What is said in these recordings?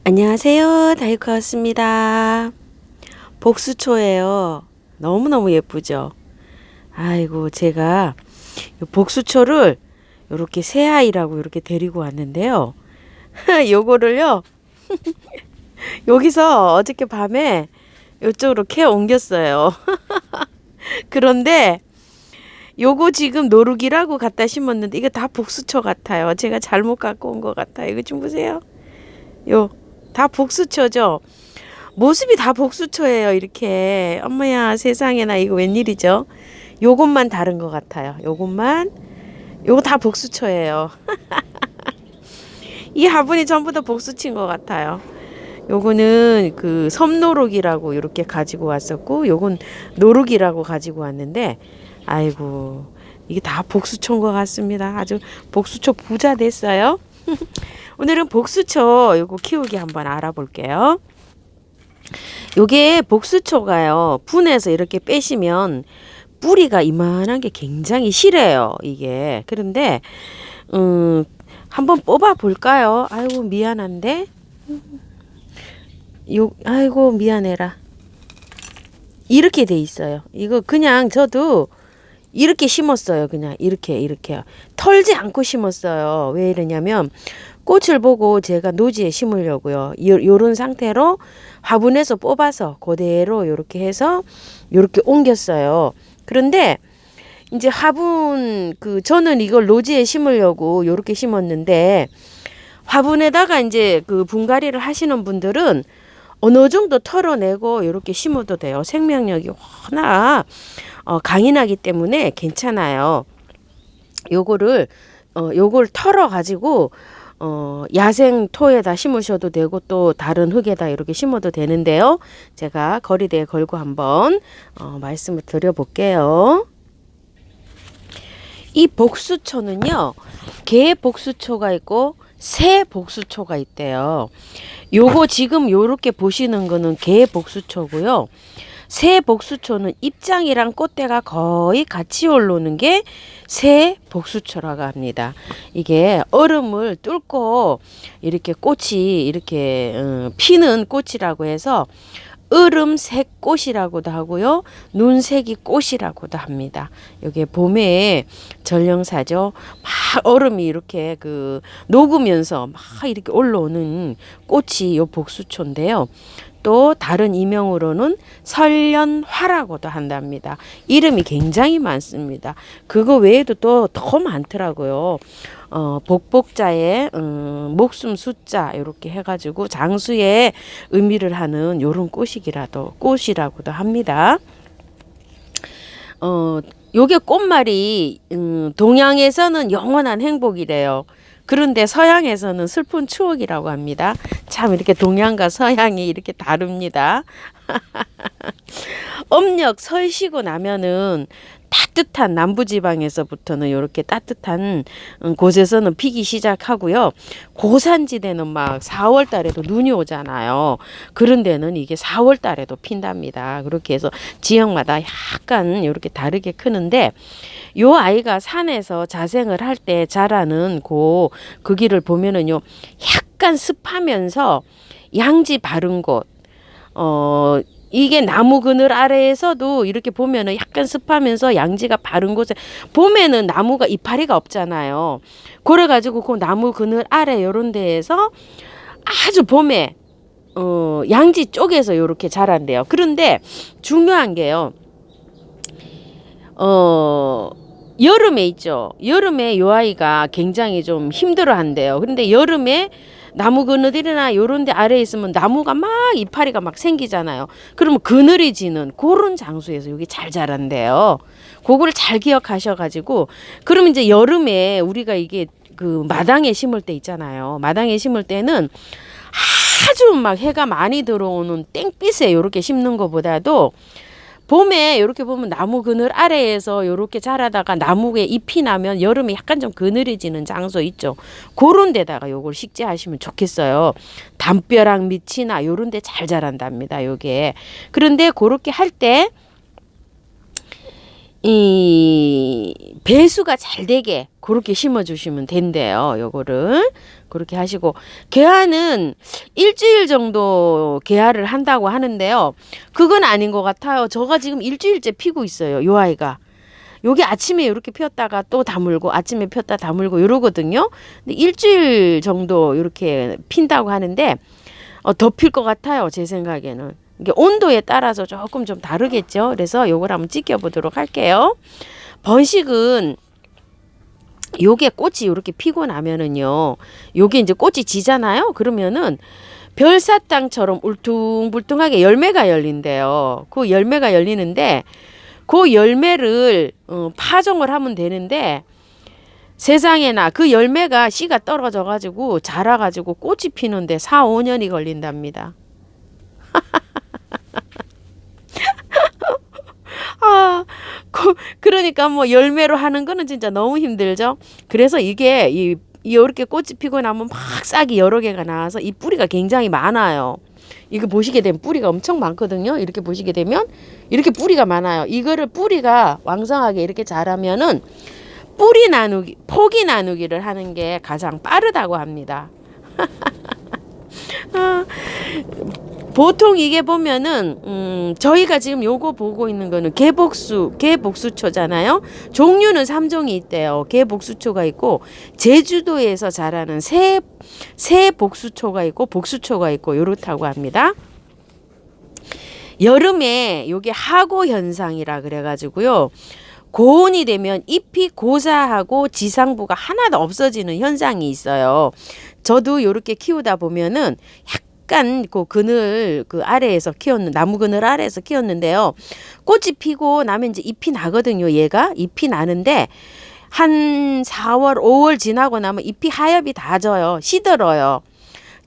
안녕하세요. 다이코 왔습니다. 복수초예요. 너무너무 예쁘죠? 아이고, 제가 요 복수초를 요렇게 새아이라고 이렇게 데리고 왔는데요. 요거를요, 여기서 어저께 밤에 요쪽으로 캐 옮겼어요. 그런데 요거 지금 노루기라고 갖다 심었는데 이거 다 복수초 같아요. 제가 잘못 갖고 온 것 같아요. 이거 좀 보세요. 요, 다 복수초죠? 모습이 다 복수초예요. 이렇게 어머야 세상에나 이거 웬일이죠? 요것만 다른 것 같아요. 요거 다 복수초예요. 이 화분이 전부 다 복수친 것 같아요. 요거는 그 섬노룩이라고 이렇게 가지고 왔었고, 요건 노룩이라고 가지고 왔는데, 아이고 이게 다 복수초인 것 같습니다. 아주 복수초 부자 됐어요. 오늘은 복수초 요거 키우기 한번 알아볼게요. 요게 복수초가요, 분해서 이렇게 빼시면 뿌리가 이만한 게 굉장히 실해요, 이게. 그런데 한번 뽑아 볼까요? 아이고 미안한데. 아이고 미안해라. 이렇게 돼 있어요. 이거 그냥 저도 이렇게 심었어요. 그냥 이렇게요. 털지 않고 심었어요. 왜 이러냐면 꽃을 보고 제가 노지에 심으려고요. 요런 상태로 화분에서 뽑아서 그대로 요렇게 해서 요렇게 옮겼어요. 그런데 이제 화분 저는 이걸 노지에 심으려고 요렇게 심었는데, 화분에다가 이제 그 분갈이를 하시는 분들은 어느 정도 털어내고 이렇게 심어도 돼요. 생명력이 워낙 강인하기 때문에 괜찮아요. 요걸 털어 가지고 야생 토에다 심으셔도 되고 또 다른 흙에다 이렇게 심어도 되는데요. 제가 거리대에 걸고 한번 말씀을 드려볼게요. 이 복수초는요, 개 복수초가 있고 새 복수초가 있대요. 요거 지금 요렇게 보시는 거는 개 복수초고요. 새 복수초는 입장이랑 꽃대가 거의 같이 올라오는 게 새 복수초라고 합니다. 이게 얼음을 뚫고 이렇게 꽃이 이렇게 피는 꽃이라고 해서 얼음색 꽃이라고도 하고요, 눈색이 꽃이라고도 합니다. 이게 봄의 전령사죠. 막 얼음이 이렇게 녹으면서 막 이렇게 올라오는 꽃이 요 복수초인데요. 또 다른 이명으로는 설련화라고도 한답니다. 이름이 굉장히 많습니다. 그거 외에도 또 더 많더라고요. 복복자에 목숨 숫자 이렇게 해가지고 장수의 의미를 하는 요런 꽃이라고도 합니다. 요게 꽃말이 동양에서는 영원한 행복이래요. 그런데 서양에서는 슬픈 추억이라고 합니다. 참 이렇게 동양과 서양이 이렇게 다릅니다. 음력 설 쉬고 나면은 따뜻한 남부지방에서부터는 이렇게 따뜻한 곳에서는 피기 시작하고요. 고산지대는 막 4월 달에도 눈이 오잖아요. 그런 데는 이게 4월 달에도 핀답니다. 그렇게 해서 지역마다 약간 이렇게 다르게 크는데, 요 아이가 산에서 자생을 할 때 자라는 그 길을 보면은요, 약간 습하면서 양지 바른 곳, 이게 나무 그늘 아래에서도 이렇게 보면은 약간 습하면서 양지가 바른 곳에, 봄에는 나무가 이파리가 없잖아요. 그래가지고 그 나무 그늘 아래 요런 데에서 아주 봄에 양지 쪽에서 요렇게 자란대요. 그런데 중요한 게요, 여름에 있죠. 여름에 요 아이가 굉장히 좀 힘들어 한대요. 그런데 여름에 나무 그늘이나 요런 데 아래에 있으면 나무가 막 이파리가 막 생기잖아요. 그러면 그늘이 지는 그런 장소에서 여기 잘 자란대요. 그거를 잘 기억하셔가지고, 그러면 이제 여름에 우리가 이게 마당에 심을 때 있잖아요. 마당에 심을 때는 아주 막 해가 많이 들어오는 땡빛에 요렇게 심는 것보다도 봄에 이렇게 보면 나무 그늘 아래에서 이렇게 자라다가 나무에 잎이 나면 여름에 약간 좀 그늘해지는 장소 있죠. 그런 데다가 요걸 식재하시면 좋겠어요. 담벼락 밑이나 요런 데 잘 자란답니다, 요게. 그런데 그렇게 할 때 이 배수가 잘 되게 그렇게 심어주시면 된대요. 요거를 그렇게 하시고, 개화는 일주일 정도 개화를 한다고 하는데요. 그건 아닌 것 같아요. 저가 지금 일주일째 피고 있어요. 요 아이가. 요게 아침에 이렇게 피었다가 또 다물고, 아침에 폈다 다물고 이러거든요. 근데 일주일 정도 이렇게 핀다고 하는데 더 필 것 같아요. 제 생각에는. 이게 온도에 따라서 조금 좀 다르겠죠. 그래서 요걸 한번 지켜보도록 할게요. 번식은 요게 꽃이 이렇게 피고 나면은요, 요게 이제 꽃이 지잖아요. 그러면은 별사탕처럼 울퉁불퉁하게 열매가 열린대요. 그 열매가 열리는데 그 열매를 파종을 하면 되는데, 세상에나 그 열매가 씨가 떨어져 가지고 자라 가지고 꽃이 피는데 4, 5년이 걸린답니다. 아, 그러니까 뭐 열매로 하는 거는 진짜 너무 힘들죠. 그래서 이게 이렇게 꽃이 피고 나면 막 싹이 여러 개가 나와서 이 뿌리가 굉장히 많아요. 이거 보시게 되면 뿌리가 엄청 많거든요. 이렇게 보시게 되면 이렇게 뿌리가 많아요. 이거를 뿌리가 왕성하게 이렇게 자라면은 뿌리 나누기, 포기 나누기를 하는 게 가장 빠르다고 합니다. 보통 이게 보면은 저희가 지금 요거 보고 있는 거는 개복수초잖아요. 종류는 3종이 있대요. 개복수초가 있고, 제주도에서 자라는 새복수초가 있고, 복수초가 있고, 요렇다고 합니다. 여름에 요게 하고 현상이라 그래가지고요, 고온이 되면 잎이 고사하고 지상부가 하나도 없어지는 현상이 있어요. 저도 요렇게 키우다 보면은 약간 그 그늘 그 아래에서 나무 그늘 아래에서 키웠는데요. 꽃이 피고 나면 이제 잎이 나거든요. 얘가 잎이 나는데 한 4월, 5월 지나고 나면 잎이 하엽이 다 져요. 시들어요.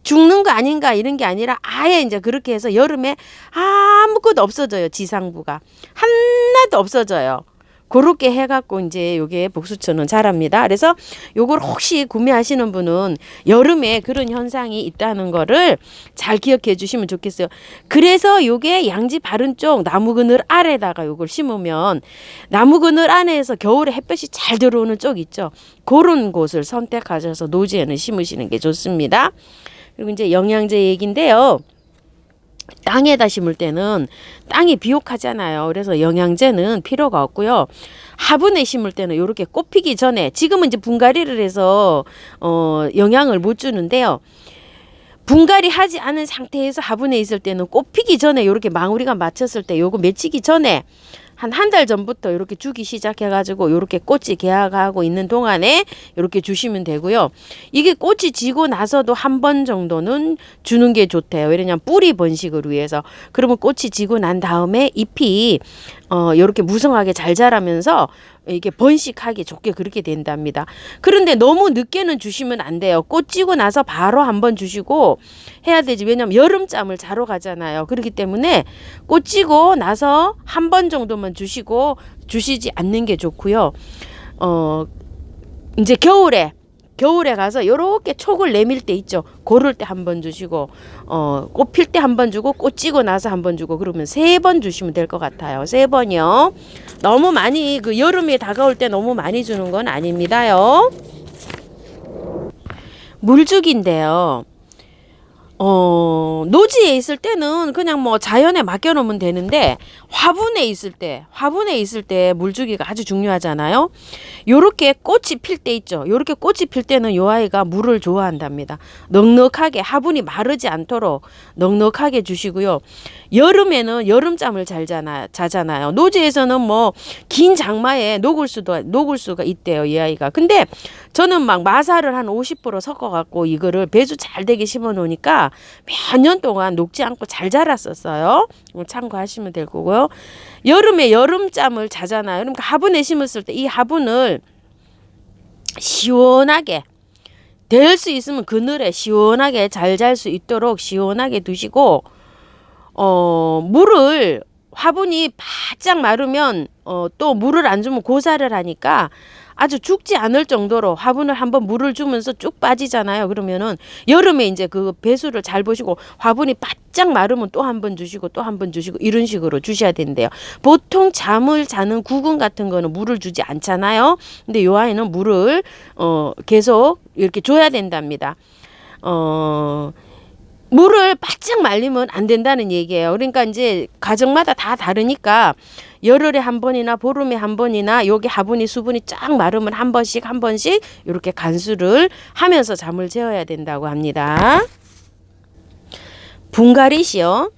죽는 거 아닌가 이런 게 아니라 아예 이제 그렇게 해서 여름에 아무것도 없어져요. 지상부가 하나도 없어져요. 그렇게 해갖고 이제 요게 복수초는 자랍니다. 그래서 요걸 혹시 구매하시는 분은 여름에 그런 현상이 있다는 거를 잘 기억해 주시면 좋겠어요. 그래서 요게 양지 바른 쪽 나무 그늘 아래다가 요걸 심으면, 나무 그늘 안에서 겨울에 햇볕이 잘 들어오는 쪽 있죠. 그런 곳을 선택하셔서 노지에는 심으시는 게 좋습니다. 그리고 이제 영양제 얘기인데요. 땅에다 심을 때는 땅이 비옥하잖아요. 그래서 영양제는 필요가 없고요. 화분에 심을 때는 이렇게 꽃 피기 전에, 지금은 이제 분갈이를 해서 영양을 못 주는데요. 분갈이 하지 않은 상태에서 화분에 있을 때는 꽃 피기 전에 이렇게 망우리가 맞췄을 때 요거 맺히기 전에 한 달 전부터 이렇게 주기 시작해가지고 이렇게 꽃이 개화하고 있는 동안에 이렇게 주시면 되고요. 이게 꽃이 지고 나서도 한 번 정도는 주는 게 좋대요. 왜냐면 뿌리 번식을 위해서. 그러면 꽃이 지고 난 다음에 잎이 이렇게 무성하게 잘 자라면서 이게 번식하기 좋게 그렇게 된답니다. 그런데 너무 늦게는 주시면 안 돼요. 꽃 지고 나서 바로 한번 주시고 해야 되지. 왜냐면 여름잠을 자러 가잖아요. 그렇기 때문에 꽃 지고 나서 한 번 정도만 주시고 주시지 않는 게 좋고요. 이제 겨울에 가서 요렇게 촉을 내밀 때 있죠. 고를 때 한 번 주시고 꽃 필 때 한 번 주고 꽃 지고 나서 한 번 주고, 그러면 3번 주시면 될 것 같아요. 3번이요. 너무 많이 그 여름이 다가올 때 너무 많이 주는 건 아닙니다요. 물주기인데요. 노지에 있을 때는 그냥 뭐 자연에 맡겨놓으면 되는데, 화분에 있을 때 물주기가 아주 중요하잖아요. 요렇게 꽃이 필 때 있죠. 요렇게 꽃이 필 때는 요 아이가 물을 좋아한답니다. 넉넉하게, 화분이 마르지 않도록 넉넉하게 주시고요. 여름에는 여름잠을 자잖아요. 노지에서는 뭐 긴 장마에 녹을 수가 있대요, 이 아이가. 근데 저는 막 마사를 한 50% 섞어갖고 이거를 배수 잘 되게 심어 놓으니까 몇 년 동안 녹지 않고 잘 자랐었어요. 참고하시면 될 거고요. 여름에 여름잠을 자잖아요. 그러니까 화분에 심었을 때 이 화분을 시원하게, 될 수 있으면 그늘에 시원하게 잘 잘 수 있도록 시원하게 두시고, 물을 화분이 바짝 마르면 또 물을 안 주면 고사를 하니까 아주 죽지 않을 정도로 화분을 한번 물을 주면서 쭉 빠지잖아요. 그러면은 여름에 이제 그 배수를 잘 보시고 화분이 바짝 마르면 또 한 번 주시고 또 한 번 주시고 이런 식으로 주셔야 된대요. 보통 잠을 자는 구근 같은 거는 물을 주지 않잖아요. 근데 요 아이는 물을 계속 이렇게 줘야 된답니다. 물을 바짝 말리면 안 된다는 얘기예요. 그러니까 이제 가정마다 다 다르니까 열흘에 한 번이나 보름에 한 번이나 여기 화분이 수분이 쫙 마르면 한 번씩 이렇게 간수를 하면서 잠을 재워야 된다고 합니다. 분갈이시요.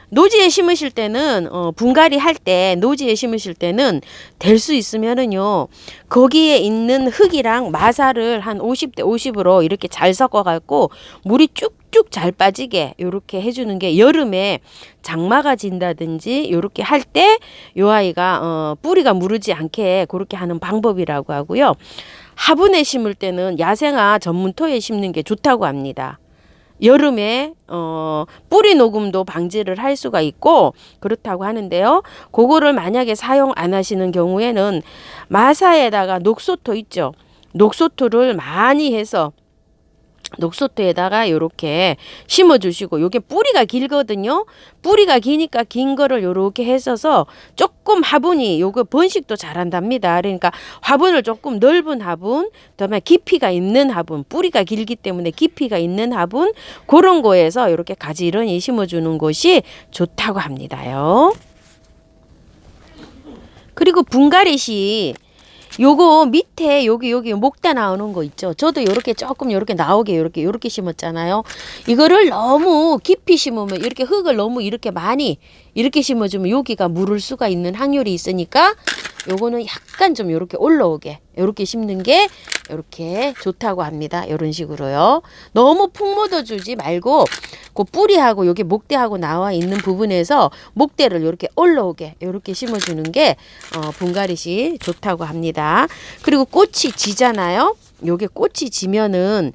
노지에 심으실 때는 분갈이 할 때 노지에 심으실 때는 될 수 있으면은요 거기에 있는 흙이랑 마사를 한 50대 50으로 이렇게 잘 섞어 갖고 물이 쭉쭉 잘 빠지게 이렇게 해주는 게 여름에 장마가 진다든지 이렇게 할 때 요 아이가 뿌리가 무르지 않게 그렇게 하는 방법이라고 하고요. 화분에 심을 때는 야생화 전문토에 심는 게 좋다고 합니다. 여름에 뿌리 녹음도 방지를 할 수가 있고 그렇다고 하는데요. 그거를 만약에 사용 안 하시는 경우에는 마사에다가 녹소토 있죠. 녹소토를 많이 해서 녹소토에다가 이렇게 심어주시고 요게 뿌리가 길거든요. 뿌리가 기니까 긴 거를 요렇게 해서서 조금 화분이 요거 번식도 잘한답니다. 그러니까 화분을 조금 넓은 화분, 그다음에 깊이가 있는 화분, 뿌리가 길기 때문에 깊이가 있는 화분 그런 거에서 이렇게 가지런히 심어주는 것이 좋다고 합니다요. 그리고 분갈이시 요거 밑에 여기 목대 나오는 거 있죠. 저도 요렇게 조금 요렇게 나오게 요렇게 심었잖아요. 이거를 너무 깊이 심으면 이렇게 흙을 너무 이렇게 많이 이렇게 심어주면 여기가 무를 수가 있는 확률이 있으니까 요거는 약간 좀 요렇게 올라오게 요렇게 심는 게 요렇게 좋다고 합니다. 요런 식으로요. 너무 푹 묻어주지 말고 그 뿌리하고 여기 목대하고 나와 있는 부분에서 목대를 요렇게 올라오게 요렇게 심어주는 게 분갈이시 좋다고 합니다. 그리고 꽃이 지잖아요. 요게 꽃이 지면은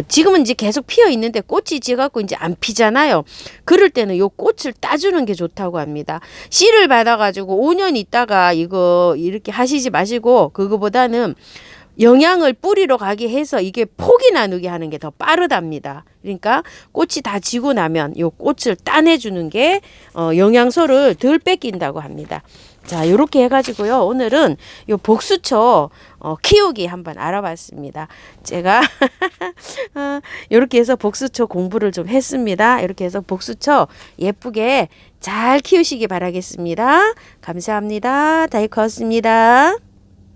지금은 이제 계속 피어 있는데 꽃이 지갖고 이제 안 피잖아요. 그럴 때는 요 꽃을 따주는 게 좋다고 합니다. 씨를 받아가지고 5년 있다가 이거 이렇게 하시지 마시고 그거보다는 영양을 뿌리로 가게 해서 이게 폭이 나누게 하는 게 더 빠르답니다. 그러니까 꽃이 다 지고 나면 요 꽃을 따내주는 게 영양소를 덜 뺏긴다고 합니다. 자, 요렇게 해가지고요. 오늘은 요 복수초 키우기 한번 알아봤습니다. 제가 요렇게 해서 복수초 공부를 좀 했습니다. 이렇게 해서 복수초 예쁘게 잘 키우시기 바라겠습니다. 감사합니다. 다이코였습니다.